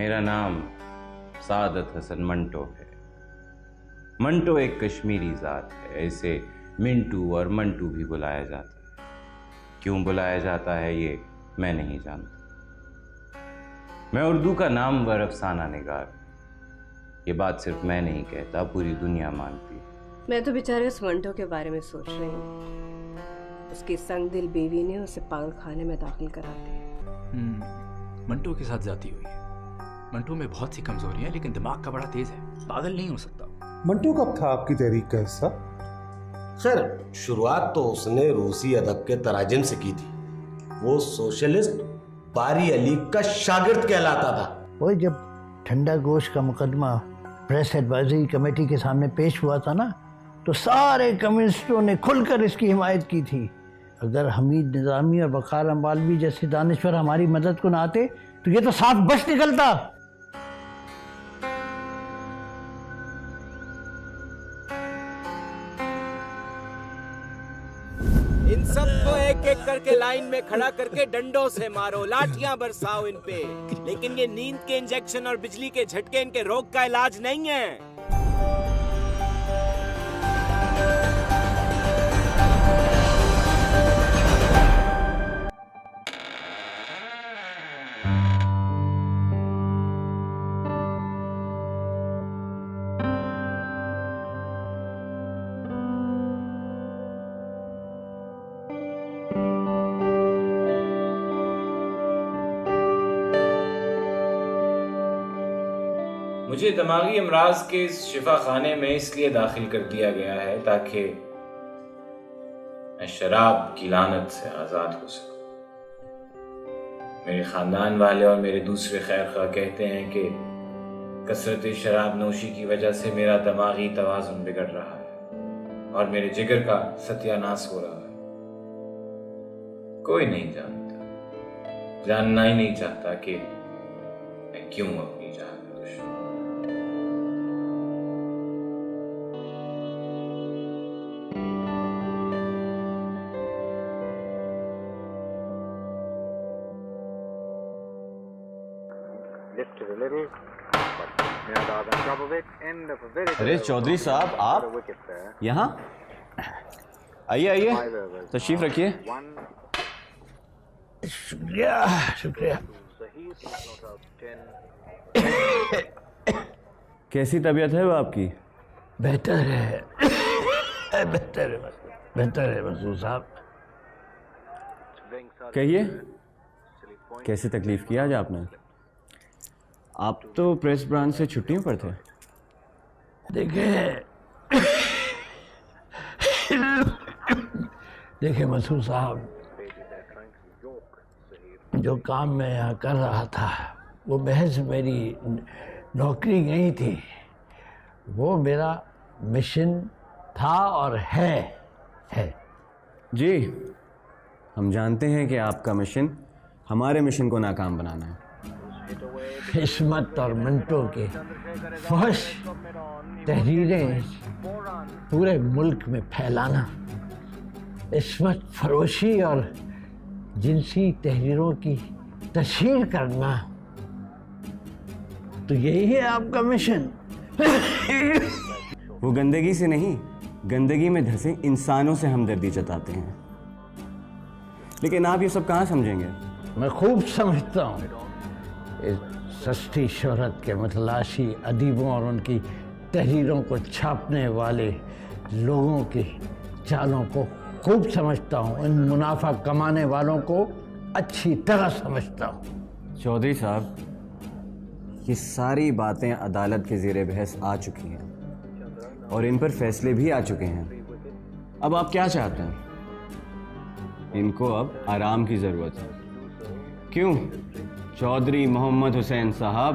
मेरा नाम सादत हसन मंटो है। मंटो एक कश्मीरी जात है, इसे मिंटू और मंटू भी बुलाया जाता है। क्यों बुलाया जाता है ये मैं नहीं जानता। मैं उर्दू का नामवर अफसाना निगार। ये बात सिर्फ मैं नहीं कहता, पूरी दुनिया मानती है। मैं तो बेचारे उस मंटो के बारे में सोच रही हूँ। उसकी संग दिल बीवी ने उसे पागल खाने में दाखिल करा दिया। मंटो के साथ जाती हुई है। मंटो में बहुत सी कमजोरी है, लेकिन दिमाग का बड़ा तेज है, पागल नहीं हो सकता। मंटो कब था आपकी तहरीक का हिस्सा? सर, शुरुआत तो उसने रूसी अदब के तराजिम से की थी। वो सोशलिस्ट बारी अली का शागिर्द कहलाता था। वो जब ठंडा गोश्त का मुकदमा प्रेस एडवाइजरी कमेटी के सामने पेश हुआ था ना, तो सारे कम्युनिस्टों ने खुलकर इसकी हिमायत की थी। अगर हमीद निजामी और वकार अम्बालवी जैसे दानिश्वर हमारी मदद को ना आते तो ये तो साफ बच निकलता। इन सबको एक एक करके लाइन में खड़ा करके डंडों से मारो, लाठियां बरसाओ इन पे। लेकिन ये नींद के इंजेक्शन और बिजली के झटके इनके रोग का इलाज नहीं है। मुझे दिमागी अमराज के इस शिफा खाने में इसलिए दाखिल कर दिया गया है ताकि मैं शराब की लानत से आजाद हो सकूं। मेरे खानदान वाले और मेरे दूसरे खैर खा कहते हैं कि कसरत शराब नोशी की वजह से मेरा दिमागी तवाज़ुन बिगड़ रहा है और मेरे जिगर का सत्यानाश हो रहा है। कोई नहीं जानता, जानना ही नहीं चाहता कि मैं क्यों अपनी जान में दुश्मन। अरे चौधरी साहब, आप यहाँ? आइए आइए, तशरीफ रखिए। शुक्रिया शुक्रिया। कैसी तबीयत है वो आपकी? बेहतर है, बेहतर है मसूद साहब। कहिए, कैसी तकलीफ की आज आपने? आप तो प्रेस ब्रांच से छुट्टियों पर थे। देखिए मसूद साहब, जो काम मैं यहाँ कर रहा था वो महज मेरी नौकरी नहीं थी, वो मेरा मिशन था और है। जी, हम जानते हैं कि आपका मिशन हमारे मिशन को नाकाम बनाना है। इस्मत और मंटो के फहश तहरीरें पूरे मुल्क में फैलाना, इस्मत फरोशी और जिनसी तहरीरों की तशहीर करना, तो यही है आपका मिशन। वो गंदगी से नहीं, गंदगी में धंसे इंसानों से हमदर्दी जताते हैं। लेकिन आप ये सब कहाँ समझेंगे? मैं खूब समझता हूँ। इस सस्ती शोहरत के मतलाशी अदीबों और उनकी तहरीरों को छापने वाले लोगों की चालों को खूब समझता हूँ। इन मुनाफा कमाने वालों को अच्छी तरह समझता हूँ। चौधरी साहब, ये सारी बातें अदालत के ज़ेरे बहस आ चुकी हैं और इन पर फैसले भी आ चुके हैं। अब आप क्या चाहते हैं? इनको अब आराम की ज़रूरत है। क्यों चौधरी मोहम्मद हुसैन साहब?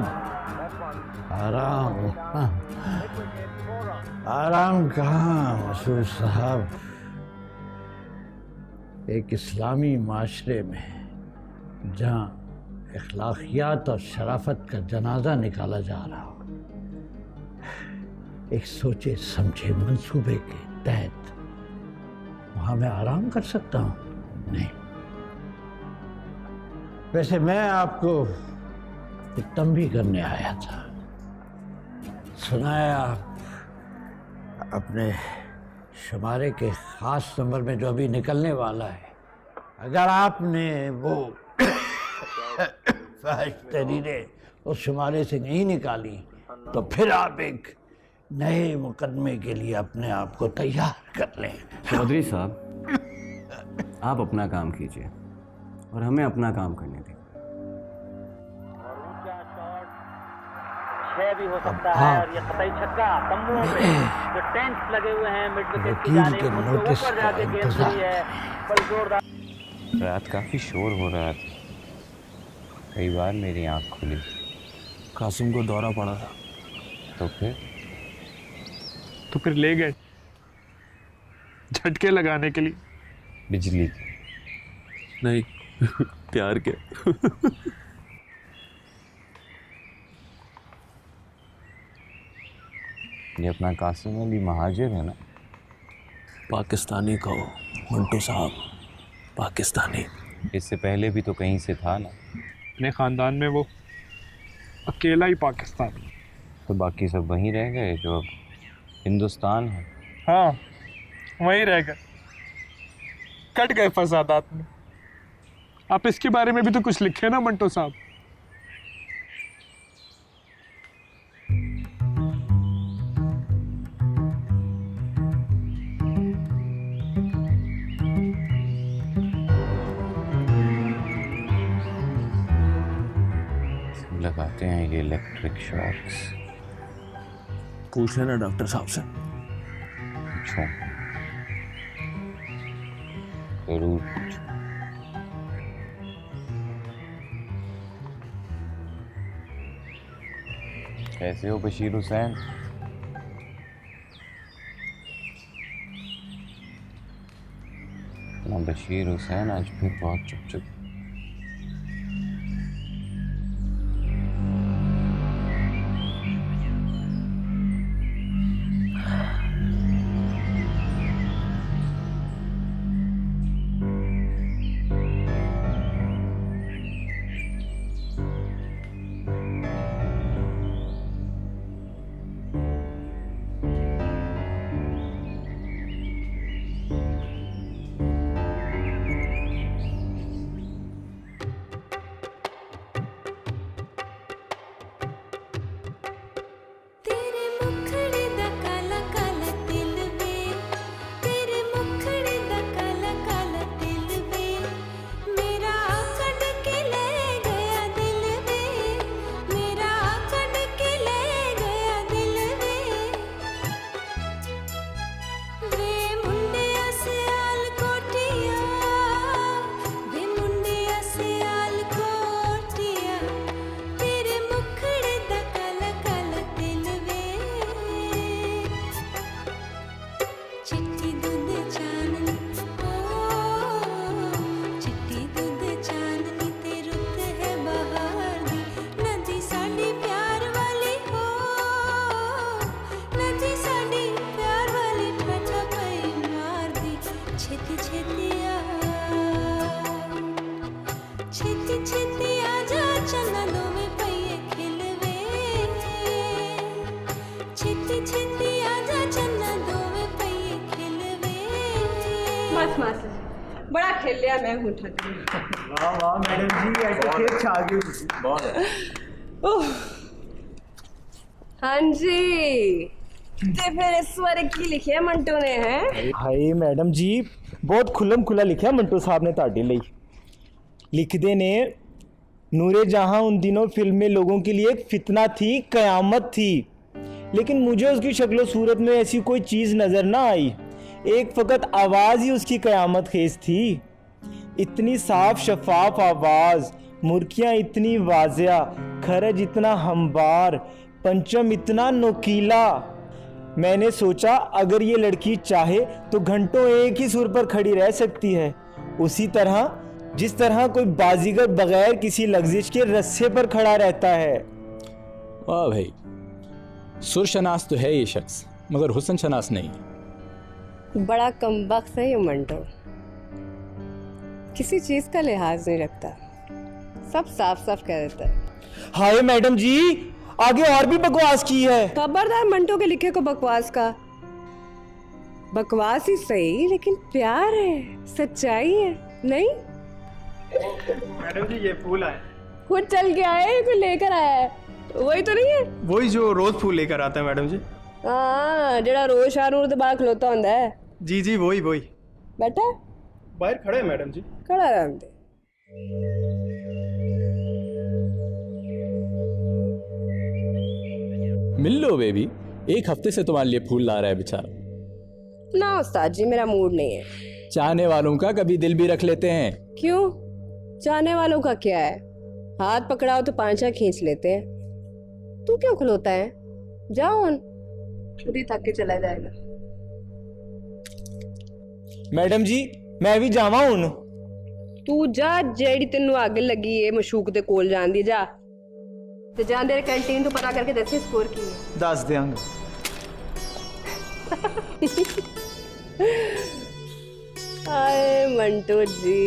आराम कहाँ मसूद साहब। एक इस्लामी माशरे में जहाँ अखलाकियात और शराफत का जनाजा निकाला जा रहा हो, एक सोचे समझे मंसूबे के तहत वहाँ मैं आराम कर सकता हूँ? नहीं। वैसे मैं आपको आपको तंबी करने आया था। सुना है आप अपने शुमारे के खास नंबर में जो अभी निकलने वाला है, अगर आपने वो तहरीरें उस शुमारे से नहीं निकाली तो फिर आप एक नए मुकदमे के लिए अपने आप को तैयार कर लें। चौधरी साहब, आप अपना काम कीजिए और हमें अपना काम करने दें। भी हो सकता है और ये कतई छक्का तंबुओं पे जो टेंट्स लगे हुए हैं मिड विकेट की जानिब उनके ऊपर जाके गेंद हुई है। बल जोरदार। रात काफी शोर हो रहा था, कई बार मेरी आंख खुली। कासिम को दौरा पड़ा था। तो फिर ले गए झटके लगाने के लिए। बिजली के नहीं, प्यार के। ये अपना कासिम अली महाजिर है ना? पाकिस्तानी कहो मंटू साहब, पाकिस्तानी। इससे पहले भी तो कहीं से था ना? अपने खानदान में वो अकेला ही पाकिस्तानी। तो बाकी सब वहीं रह गए जो अब हिंदुस्तान है। हाँ, वहीं रह गए, कट गए फसादात में। आप इसके बारे में भी तो कुछ लिखे ना मंटो साहब। लगाते हैं ये इलेक्ट्रिक शॉक्स। पूछे ना डॉक्टर साहब से। अच्छा, जरूर पूछो। कैसे हो बशीर हुसैन? ना बशीर हुसैन आज फिर बहुत चुप। बड़ा खेल लिया मैं हूँ। वाह वाह मैडम जी, ऐसे खेल छा गई। बहुत। हाँ जी, ते फिर इस बार की लिखी है मंटो ने है। हाय मैडम जी, बहुत खुलम खुला लिखा मंटो साहब ने ताड़ी ਲਈ। लिखदे ने नूरे जहां उन दिनों फिल्म में लोगों के लिए एक फितना थी, कयामत थी, लेकिन मुझे उसकी शक्लो सूरत में ऐसी कोई चीज़ नज़र ना आई। एक फ़कत आवाज़ ही उसकी कयामत खेज थी। इतनी साफ शफाफ आवाज़, मुर्कियाँ इतनी वाजिया, खरज इतना हमवार, पंचम इतना नोकीला। मैंने सोचा अगर ये लड़की चाहे तो घंटों एक ही सुर पर खड़ी रह सकती है, उसी तरह जिस तरह कोई बाजीगर बगैर किसी लग्जिश के रस्से पर खड़ा रहता है। वाह भाई, सुरशनास तो है ये शख्स, मगर हुस्न शनास नहीं। बड़ा कमबख्त है ये मंटो, किसी चीज का लिहाज नहीं रखता, सब साफ साफ कह देता है। हाय मैडम जी, आगे और भी बकवास की है। खबरदार मंटो के लिखे को बकवास का। बकवास ही सही, लेकिन प्यार है, सच्चाई है, नहीं? मैडम जी ये फूल आए। खुद चल के आए, कोई लेकर आया है? वही तो नहीं है? वही जो रोज फूल लेकर आता है मैडम जी। हाँ, जेड़ा रोज शानूर दे बाहर खलोता हुंदा है। जी जी वही वही। बैठा है? बाहर खड़े हैं मैडम जी। खड़ा रहने दे। मिल लो बेबी, एक हफ्ते से तुम्हारे लिए फूल ला रहा है बेचारा। ना उस्ताद जी, मेरा मूड नहीं है। चाहने वालों का कभी दिल भी रख लेते हैं। क्यों? चाहने वालों का क्या है? हाथ पकड़ाओ तो पांचा खींच लेते हैं। तू क्यों खलोता है? जाओ, खुद ही थक के चला जाएगा। मैडम जी मैं भी जावा हूं। तू जा, जेड़ी तेनू आग लगी है मशूक दे कोल जान दी। जा ते जान दे कैंटीन तो पता करके दसी स्कोर की है। दस देंगे। हाय मंटो जी।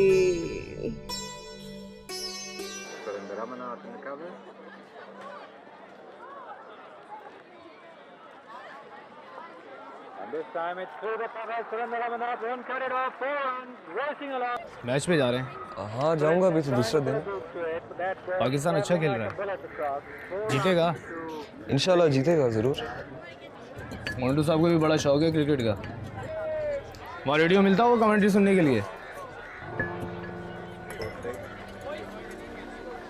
मैच पे जा रहे हैं? हाँ जाऊंगा, अभी तो दूसरा दिन। पाकिस्तान अच्छा खेल रहा है, जीतेगा इंशाल्लाह, जीतेगा जरूर। मंटू साहब को भी बड़ा शौक है क्रिकेट का। वहाँ रेडियो मिलता होगा कमेंट्री सुनने के लिए?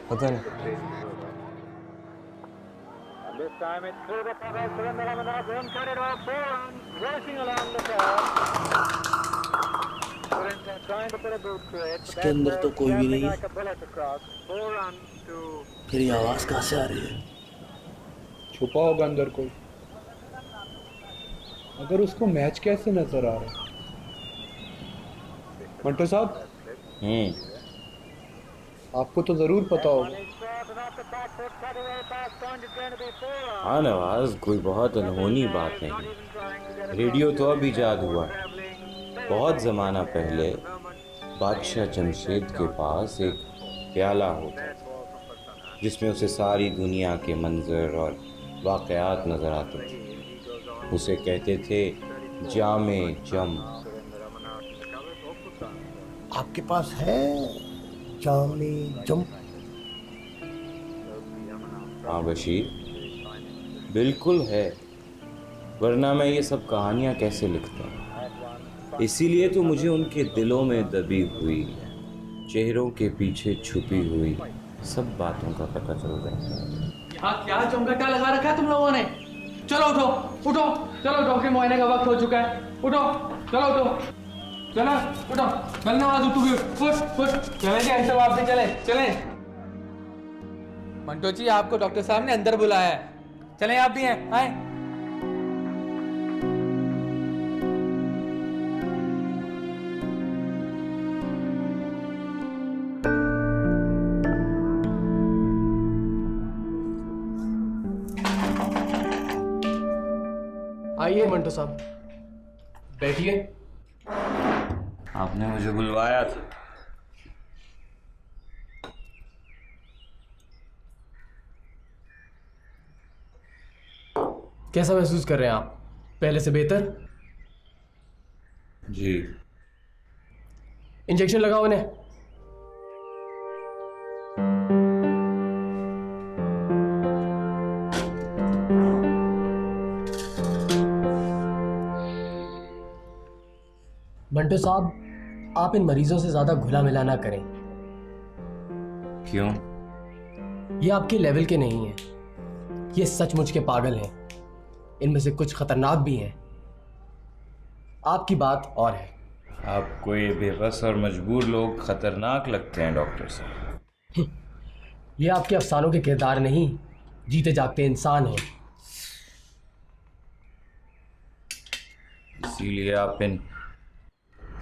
पता नहीं। इसके अंदर तो कोई भी नहीं है, फिर ये आवाज कहाँ से आ रही है? छुपा होगा अंदर कोई, अगर उसको मैच कैसे नजर आ रहा है? मंटो साहब, आपको तो जरूर पता होगा। हाँ नवाज, कोई बहुत अनहोनी बात नहीं। रेडियो तो अब ईजाद हुआ। बहुत ज़माना पहले बादशाह जमशेद के पास एक प्याला होता जिसमें उसे सारी दुनिया के मंजर और वाक़यात नज़र आते थे। उसे कहते थे जामे जम। आपके पास है जामे जम? हाँ बशीर, बिल्कुल है, वरना मैं ये सब कहानियाँ कैसे लिखता हूँ। इसीलिए तो मुझे उनके दिलों में दबी हुई, चेहरों के पीछे छुपी हुई सब बातों का पता चल जाता है। यहाँ क्या चमकटा लगा रखा है तुम लोगों ने? चलो उठो उठो, चलो डॉक्टर मुआयने का वक्त हो चुका है। उठो, चलो उठो, चलो उठो। चलने वाला तू भी उठ उठ। चलेंगे ऐसे आप भी चले चले। मंटो जी आपको डॉक्टर साहब ने अंदर बुलाया है, चलें आप भी हैं, आए। आइए मंटो साहब, बैठिए। आपने मुझे बुलवाया था। कैसा महसूस कर रहे हैं आप? पहले से बेहतर? जी। इंजेक्शन लगाओ उन्हें। मंटो साहब, आप इन मरीजों से ज्यादा घुला मिला ना करें। क्यों? ये आपके लेवल के नहीं हैं, ये सचमुच के पागल हैं। इनमें से कुछ खतरनाक भी हैं। आपकी बात और है। आपको ये बेबस और मजबूर लोग खतरनाक लगते हैं डॉक्टर साहब। ये आपके अफसानों के किरदार नहीं, जीते जागते इंसान हैं। इसीलिए आप इन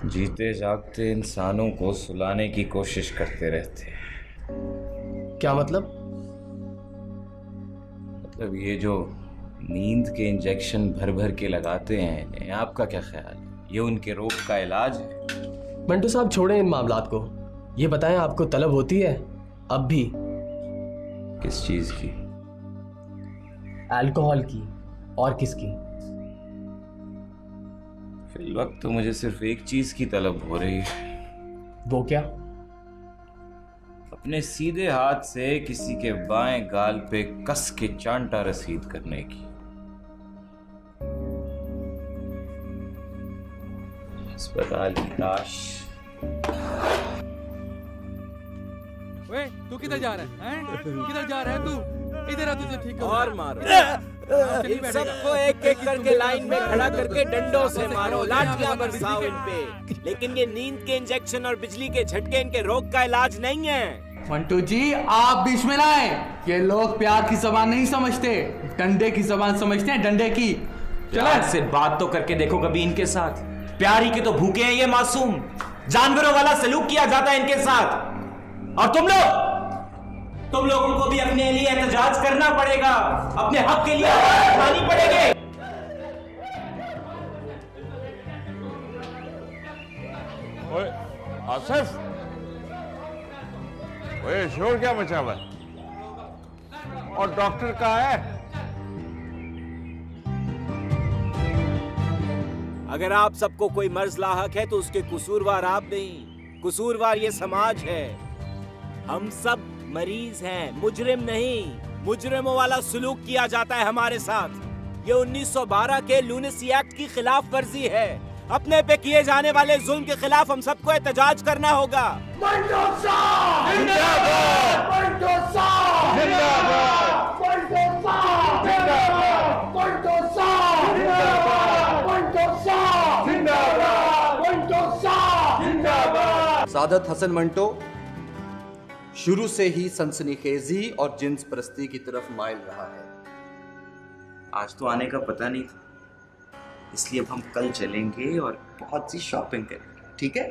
जीते जागते इंसानों को सुलाने की कोशिश करते रहते हैं। क्या मतलब? मतलब ये जो नींद के इंजेक्शन भर भर के लगाते हैं, आपका क्या ख्याल है? ये उनके रोग का इलाज है? मंटू साहब छोड़ें इन मामलात को। ये बताएं, आपको तलब होती है? अब भी। किस चीज की? अल्कोहल की। और किसकी? फिल वक्त तो मुझे सिर्फ एक चीज की तलब हो रही है। वो क्या? अपने सीधे हाथ से किसी के बाएं गाल पे कस के चांटा रसीद करने की। अस्पताल की लाश। ओए, तू किधर जा रहा है? किधर जा रहा है तू? इधर आ, तुझे ठीक करूंगा। और मारो। इन सबको एक एक करके लाइन में खड़ा करके डंडों से मारो, लाठियां बरसाओ इन पे। लेकिन ये नींद के इंजेक्शन और बिजली के झटके इनके रोग का इलाज नहीं है। मंटू जी, आप बीच में ना आए। ये लोग प्यार की जबान नहीं समझते, डंडे की जबान समझते हैं, डंडे की। चलो से बात तो करके देखो कभी इनके साथ। प्यार ही के तो भूखे हैं ये मासूम, जानवरों वाला सलूक किया जाता है इनके साथ। और तुम लोगों को भी अपने लिए एहतजाज करना पड़ेगा, अपने हक के लिए आवाज उठानी पड़ेगी। ओए आसिफ, ओए शोर क्या मचा हुआ है? और डॉक्टर कहाँ है? अगर आप सबको कोई मर्ज लाहक है तो उसके कसूरवार आप नहीं, कसूरवार ये समाज है। हम सब मरीज हैं, मुजरिम नहीं। मुजरिमों वाला सलूक किया जाता है हमारे साथ। ये 1912 के लूनेसी एक्ट की खिलाफ वर्जी है। अपने पे किए जाने वाले जुल्म के खिलाफ हम सबको एहतजाज करना होगा। सादत हसन मंटो शुरू से ही सनसनीखेजी और जिन्स परस्ती की तरफ माइल रहा है। आज तो आने का पता नहीं था, इसलिए अब हम कल चलेंगे और बहुत सी शॉपिंग करेंगे, ठीक है?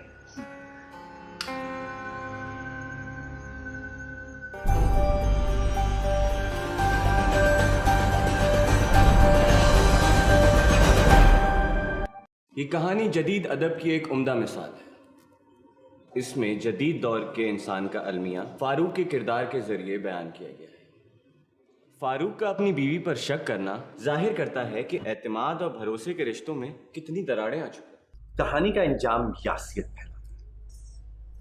ये कहानी जदीद अदब की एक उम्दा मिसाल है। इसमें जदीद दौर के इंसान का अलमिया फारूक के किरदार के जरिए बयान किया गया है। फारूक का अपनी बीवी पर शक करना जाहिर करता है कि एतमाद और भरोसे के रिश्तों में कितनी दरारें आ चुकी हैं। कहानी का इंजाम यासियत फैला।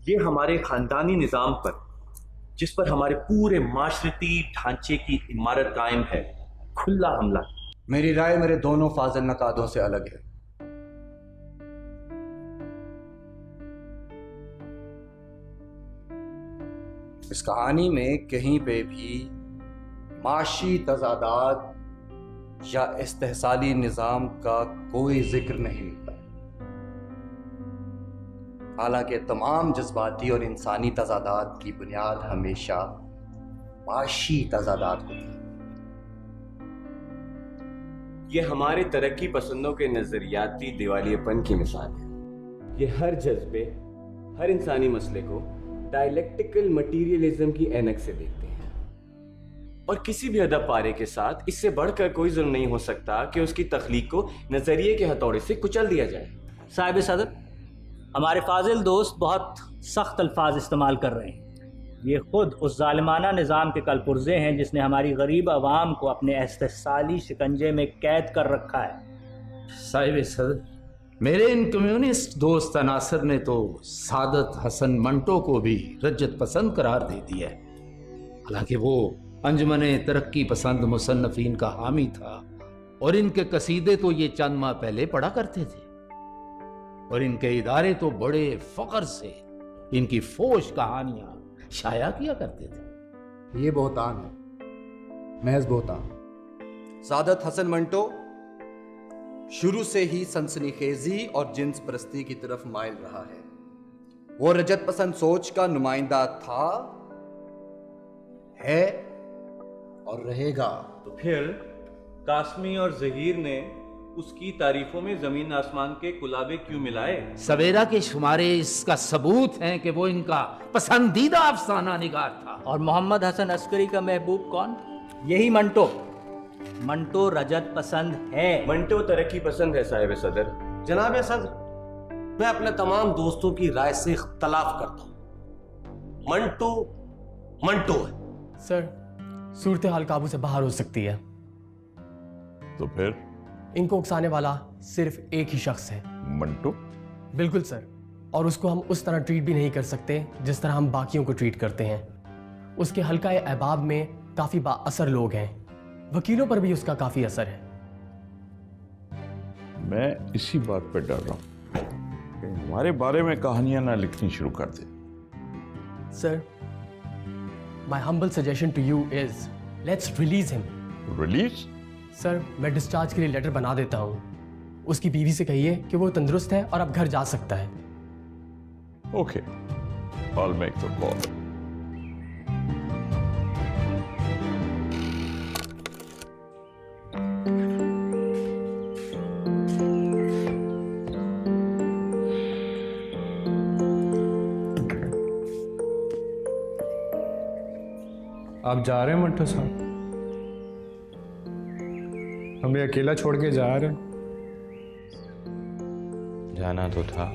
ये हमारे खानदानी निज़ाम पर, जिस पर हमारे पूरे माशरती ढांचे की इमारत कायम है, खुला हमला। मेरी राय मेरे दोनों फाजिल नकादों से अलग है। इस कहानी में कहीं पे भी माशी तजादात या इस्तेहसाली निज़ाम का कोई जिक्र नहीं मिलता। हालांकि तमाम जज्बाती और इंसानी तजादात की बुनियाद हमेशा माशी तजादात होती है। ये हमारे तरक्की पसंदों के नजरियाती दिवालियेपन की मिसाल है। ये हर जज्बे, हर इंसानी मसले को डायलेक्टिकल मटीरियलिज्म की ऐनक से देखते हैं, और किसी भी अदब पारे के साथ इससे बढ़कर कोई जुल्म नहीं हो सकता कि उसकी तख्लीक को नजरिए के हथौड़े से कुचल दिया जाए। साहिब सदर, हमारे फाजिल दोस्त बहुत सख्त अल्फाज इस्तेमाल कर रहे हैं। ये खुद उस जालिमाना निज़ाम के कलपुर्जे हैं जिसने हमारी गरीब आवाम को अपने इस्तेहसाली शिकंजे में कैद कर रखा है। साहिब सदर, मेरे इन कम्युनिस्ट दोस्त अनासर ने तो सादत हसन मंटो को भी रज्जत पसंद करार दे दिया है। हालांकि वो अंजुमने तरक्की पसंद मुसन्नफीन का हामी था और इनके कसीदे तो ये चंद माह पहले पढ़ा करते थे, और इनके इदारे तो बड़े फख्र से इनकी फोश कहानियां शाया किया करते थे। ये बहुतान है, महज बहुतान। सादत हसन मंटो शुरू से ही सनसनीखेजी और जिन्स परस्ती की तरफ माइल रहा है। वो रजत पसंद सोच का नुमाइंदा था, है और रहेगा। तो फिर कासमी और जहीर ने उसकी तारीफों में जमीन आसमान के कुलाबे क्यों मिलाए? सवेरा के शुमारे इसका सबूत है कि वो इनका पसंदीदा अफसाना निगार था। और मोहम्मद हसन अस्करी का महबूब कौन? यही मंटो। मंटो रजत पसंद है। मंटो तरक्की पसंद है साहिब सदर। जनाब सदर, मैं अपने तमाम दोस्तों की राय से इख्तलाफ करता हूं। मंटो मंटो है। सर, सूरत हाल काबू से बाहर हो सकती है। तो फिर इनको उकसाने वाला सिर्फ एक ही शख्स है, मंटो। बिल्कुल सर, और उसको हम उस तरह ट्रीट भी नहीं कर सकते जिस तरह हम बाकियों को ट्रीट करते हैं। उसके हल्का अहबाब में काफ़ी बाअसर लोग हैं, वकीलों पर भी उसका काफ़ी असर है। मैं इसी बात पर डर रहा हूं कि हमारे बारे में कहानियां ना लिखनी शुरू कर दे। Sir, my humble suggestion to you is let's release him. Release? Sir, मैं डिस्चार्ज के लिए लेटर बना देता हूँ। उसकी बीवी से कहिए कि वो तंदुरुस्त है और अब घर जा सकता है। Okay, I'll make the call. आप जा रहे हैं मंटो साहब? हमें अकेला छोड़ के जा रहे हैं? जाना तो था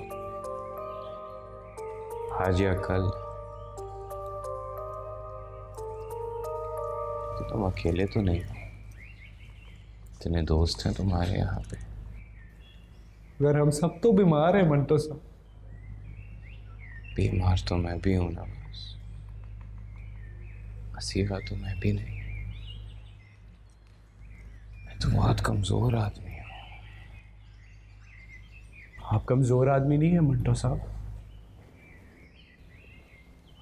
आज या कल, तो तुम अकेले तो नहीं हो, इतने दोस्त हैं तुम्हारे यहाँ पे। अगर हम सब तो बीमार हैं मंटो साहब। बीमार तो मैं भी हूं ना, बस हसीहा तो मैं भी नहीं। मैं तो बहुत कमजोर आदमी हूं। आप कमजोर आदमी नहीं है मंटो साहब,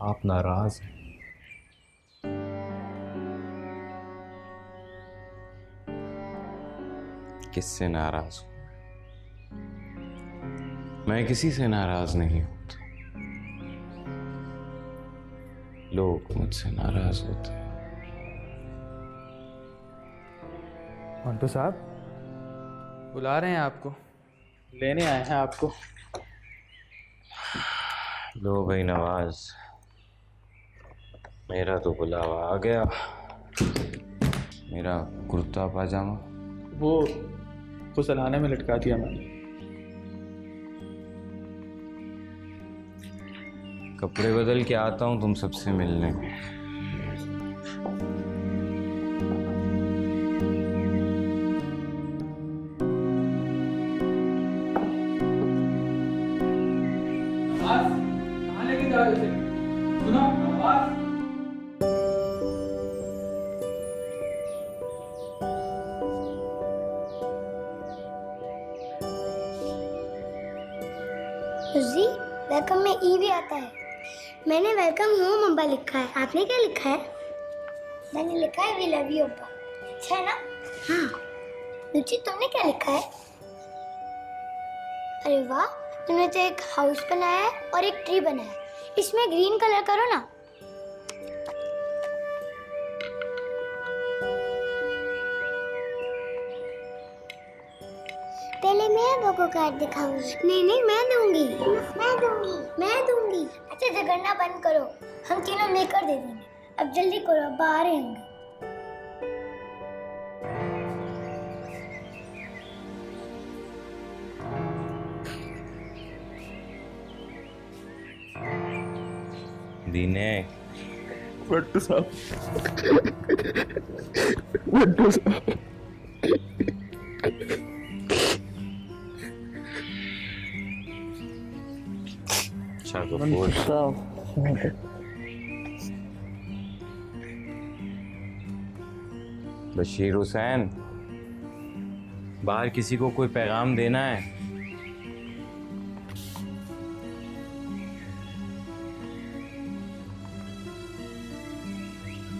आप नाराज हैं। किससे नाराज हूं? मैं किसी से नाराज नहीं होता, लोग मुझसे नाराज होते हैं। मंटो साहब बुला रहे हैं आपको, लेने आए हैं आपको। लो भाई नवाज, मेरा तो बुलावा आ गया। मेरा कुर्ता पाजामा वो सलाने में लटका दिया मैंने। कपड़े बदल के आता हूं तुम सबसे मिलने। कहाँ लेके जा रहे थे? सुनो आवाज। जी, वेलकम में ई भी आता है। मैंने वेलकम होम अब्बा लिखा है, आपने क्या लिखा है? मैंने लिखा है वी लव यू अब्बा। अच्छा है ना? हाँ। रुचि, तुमने क्या लिखा है? अरे वाह, तुमने तो एक हाउस बनाया है और एक ट्री बनाया है। इसमें ग्रीन कलर करो ना। पहले मैं अब्बा को कार्ड दिखाऊंगी। नहीं, मैं दूंगी। अच्छा, झगड़ना बंद करो, हम तीनों मिलकर दे देंगे। अब जल्दी करो, अब्बा आ रहे होंगे। दीने, मंटो साहब, मंटो साहब, अच्छा गफूर, बशीर हुसैन, बाहर किसी को कोई पैगाम देना है?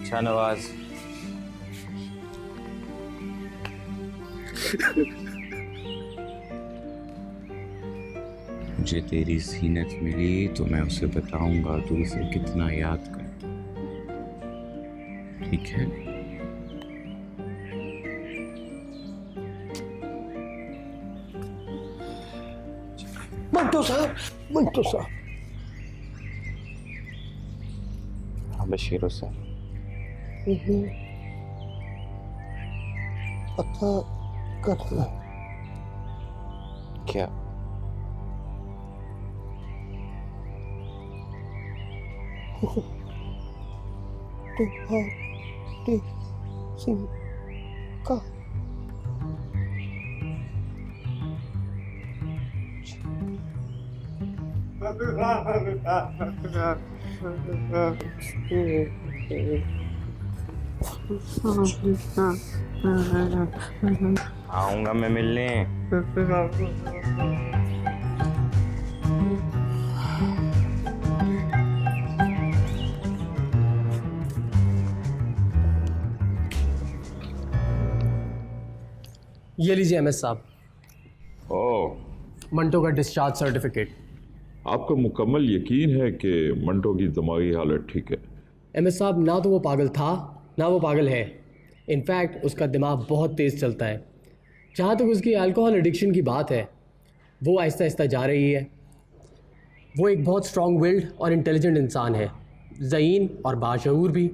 अच्छा नवाज, मुझे तेरी सीनत मिली तो मैं उसे बताऊंगा तू इसे कितना याद करता, ठीक है? मंटो साहब, मंटो साहब। हाँ बशीर हुसैन, पता करना क्या? तुम्हारे सिंह का आऊंगा मैं मिलने। ये लीजिए एमएस साहब, ओह, मंटो का डिस्चार्ज सर्टिफिकेट। आपको मुकम्मल यकीन है कि मंटो की दिमागी हालत ठीक है? एमएस साहब, ना तो वो पागल था ना वो पागल है। इनफैक्ट उसका दिमाग बहुत तेज़ चलता है। जहाँ तक उसकी अल्कोहल एडिक्शन की बात है, वो आहिस्ता आहिस्ता जा रही है। वो एक बहुत स्ट्रॉन्ग विल्ड और इंटेलिजेंट इंसान है, ज़हीन और बाशऊर भी।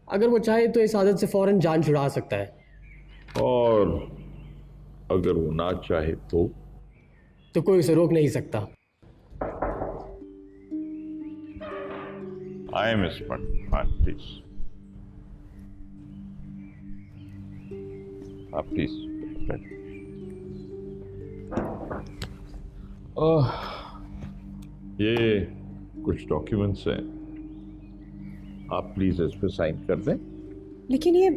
अगर वो चाहे तो इस आदत से फ़ौरन जान छुड़ा सकता है। और अगर वो ना चाहे तो कोई उसे रोक नहीं सकता। I am smart. हाँ प्लीज, आप प्लीज। ये कुछ डॉक्यूमेंट्स हैं, आप प्लीज इस पे साइन कर दें। लेकिन ये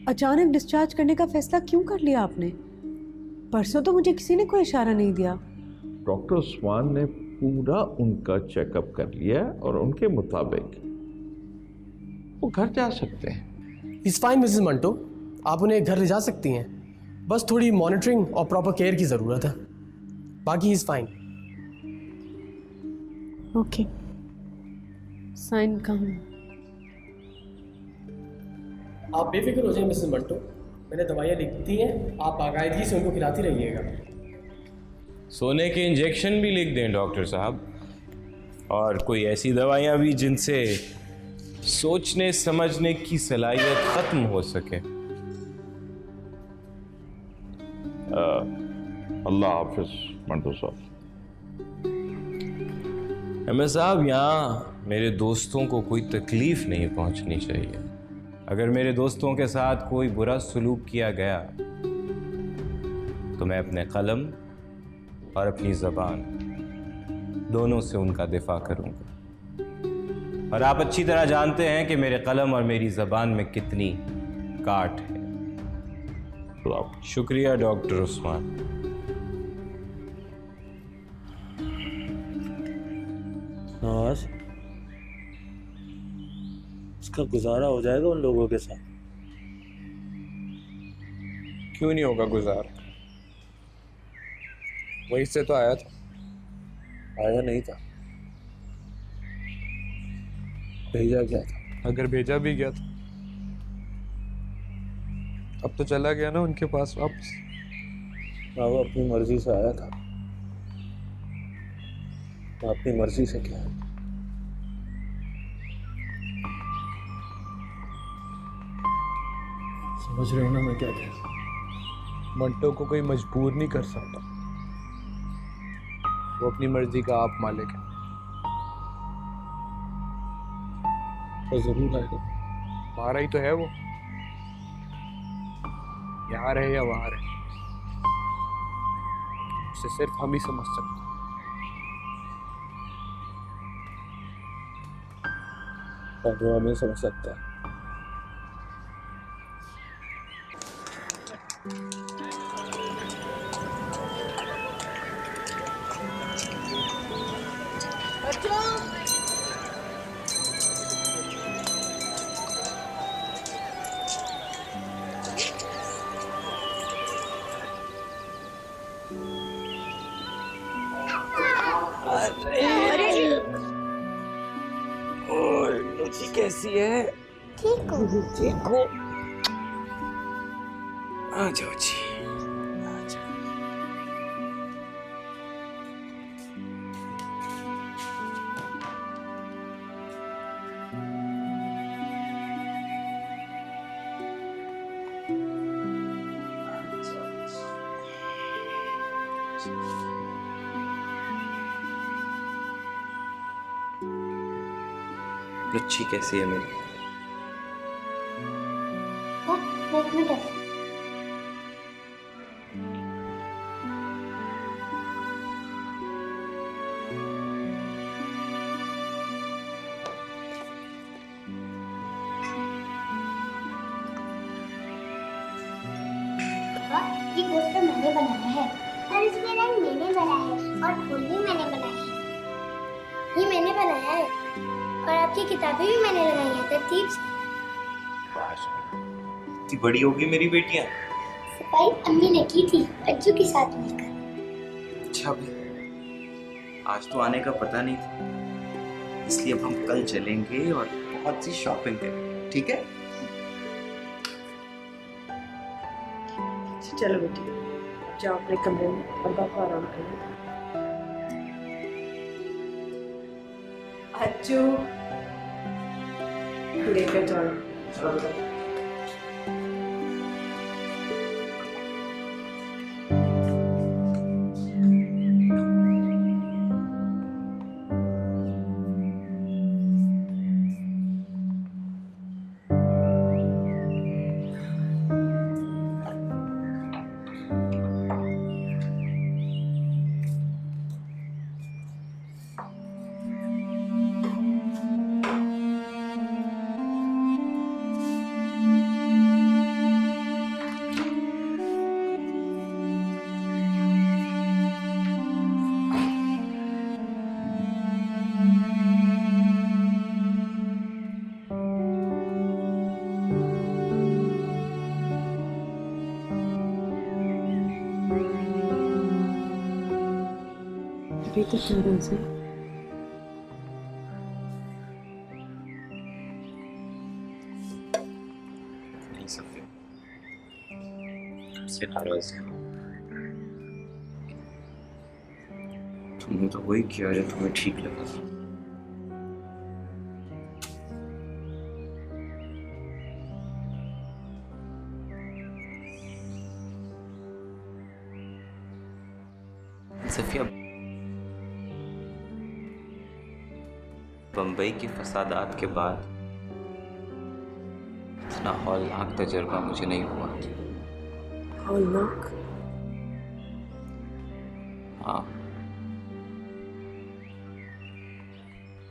अचानक डिस्चार्ज करने का फैसला क्यों कर लिया आपने? परसों तो मुझे किसी ने कोई इशारा नहीं दिया। डॉक्टर उस्मान ने पूरा उनका चेकअप कर लिया और उनके मुताबिक वो घर जा सकते हैं। इज़ फाइन मिसेस मंटो, आप उन्हें घर ले जा सकती हैं। बस थोड़ी मॉनिटरिंग और प्रॉपर केयर की ज़रूरत है। बाकी इज़ फाइन। ओके, साइन कहाँ? आप बेफिक्र हो जाए मिसेस मंटो, मैंने दवाइयाँ लिख दी हैं, आप बाकायदगी से उनको खिलाती रहिएगा। सोने के इंजेक्शन भी लिख दें डॉक्टर साहब, और कोई ऐसी दवाइयाँ भी जिनसे सोचने समझने की सलाहियत खत्म हो सके। अल्लाह हाफिज मंटो साहब। एमएस साहब, यहाँ मेरे दोस्तों को कोई तकलीफ नहीं पहुंचनी चाहिए। अगर मेरे दोस्तों के साथ कोई बुरा सलूक किया गया तो मैं अपने कलम और अपनी ज़बान दोनों से उनका दिफा करूंगा। और आप अच्छी तरह जानते हैं कि मेरे कलम और मेरी ज़बान में कितनी काट है। शुक्रिया डॉक्टर उस्मान। नवाज, उसका गुजारा हो जाएगा उन लोगों के साथ? क्यों नहीं होगा गुजारा? वहीं से तो आया था। आया नहीं था, भेजा गया था। अगर भेजा भी गया था अब तो चला गया ना उनके पास वापस। वो अपनी मर्जी से आया था। अपनी मर्जी से क्या है? समझ रहे हो ना मैं क्या कह रहा हूं? मंटो को कोई मजबूर नहीं कर सकता। वो अपनी मर्जी का आप मालिक है। तो जरूर आएगा। हमारा ही तो है वो, यहाँ रहे या वहां रहे, उसे सिर्फ हम ही समझ सकते हैं। और वो हमें समझ सकता है। कैसी है? ठीक हो? ठीक हो? आ जाओ जी। रुचि कैसी है मेरी? एक मिनट। ये पोस्टर मैंने बनाया है और इसमें रंग मैंने भरा है और फूल भी मैंने बनाए हैं। ये मैंने बनाया है और आपकी किताबें भी मैंने लगाई हैं तरतीब से। इतनी बड़ी होगी मेरी बेटियां। सफाई अम्मी ने की थी अज्जू के साथ मिलकर। अच्छा भी, आज तो आने का पता नहीं था, इसलिए अब हम कल चलेंगे और बहुत सी शॉपिंग करेंगे, ठीक है? चलो बेटी, जाओ अपने कमरे में और बापू आराम करो। अच्छू लेकर जाओ। अभी तो चल से नहीं सफिया, तुमसे नाराज है। तुमने तो वही किया जो तुम्हें ठीक लगा। सफिया, बंबई की फसादात के बाद इतना हौलनाक तजुर्बा मुझे नहीं हुआ। हौलनाक? हाँ,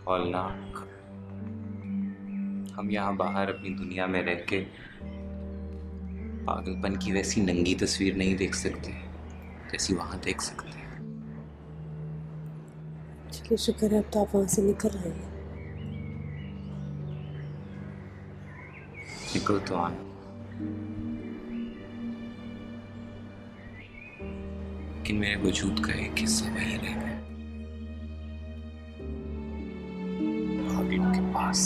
हौलनाक। हम यहाँ बाहर अपनी दुनिया में रह के पागलपन की वैसी नंगी तस्वीर नहीं देख सकते जैसी वहां देख सकते हैं। चलिए शुक्र है अब तो आप वहां से निकल आए हैं। निकल तो आना, लेकिन मेरे वजूद का एक हिस्सा वही रह गया, भाभी के पास।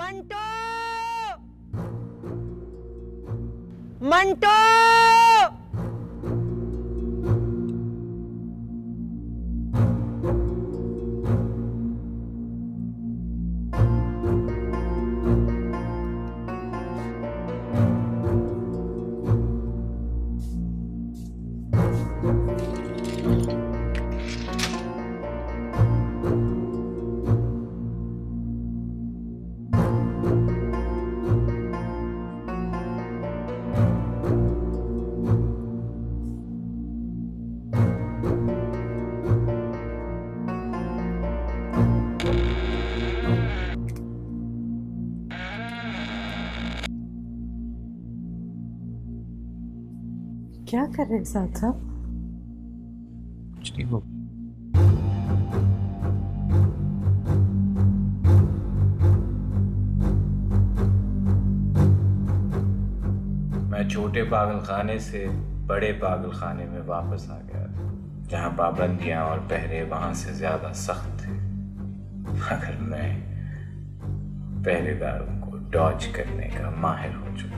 मंटो मंटो क्या कर रहे हैं साथ साहब? कुछ नहीं वो मैं छोटे पागल खाने से बड़े पागल खाने में वापस आ गया, जहां पाबंदियां और पहरे वहां से ज्यादा सख्त थे। अगर मैं पहरेदारों को डॉज करने का माहिर हो चुका था।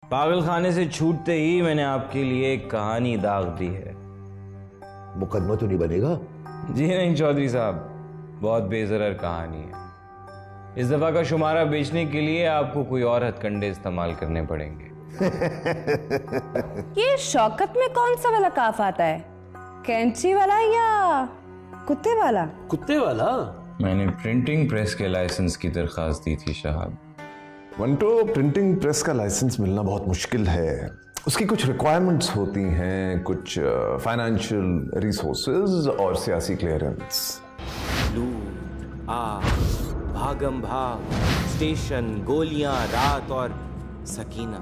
पागल खाने से छूटते ही मैंने आपके लिए एक कहानी दाग दी है। मुकदमा तो नहीं बनेगा? जी नहीं चौधरी साहब, बहुत बेजरर कहानी है। इस दफा का शुमारा बेचने के लिए आपको कोई और हथकंडे इस्तेमाल करने पड़ेंगे। ये शौकत में कौन सा वाला काफ आता है, कैंची वाला या कुत्ते वाला? कुत्ते वाला? मैंने प्रिंटिंग प्रेस के लाइसेंस की दरखास्त दी थी साहब। मंटो, प्रिंटिंग प्रेस का लाइसेंस मिलना बहुत मुश्किल है। उसकी कुछ रिक्वायरमेंट्स होती हैं, कुछ फाइनेंशियल रिसोर्सेज और सियासी क्लियरेंस। लूट, आग, भागम भाग, स्टेशन, गोलियां, रात और सकीना।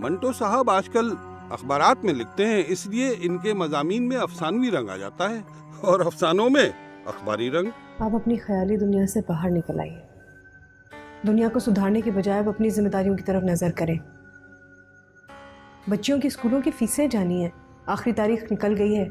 मंटो साहब आजकल अखबारात में लिखते हैं, इसलिए इनके मजामीन में अफसानवी रंग आ जाता है और अफसानों में अखबारी रंग। आप अपनी ख्याली दुनिया से बाहर निकल आइए। दुनिया को सुधारने के बजाय आप अपनी जिम्मेदारियों की तरफ नजर करें। बच्चियों की स्कूलों की फीसें जानी है, आखिरी तारीख निकल गई है।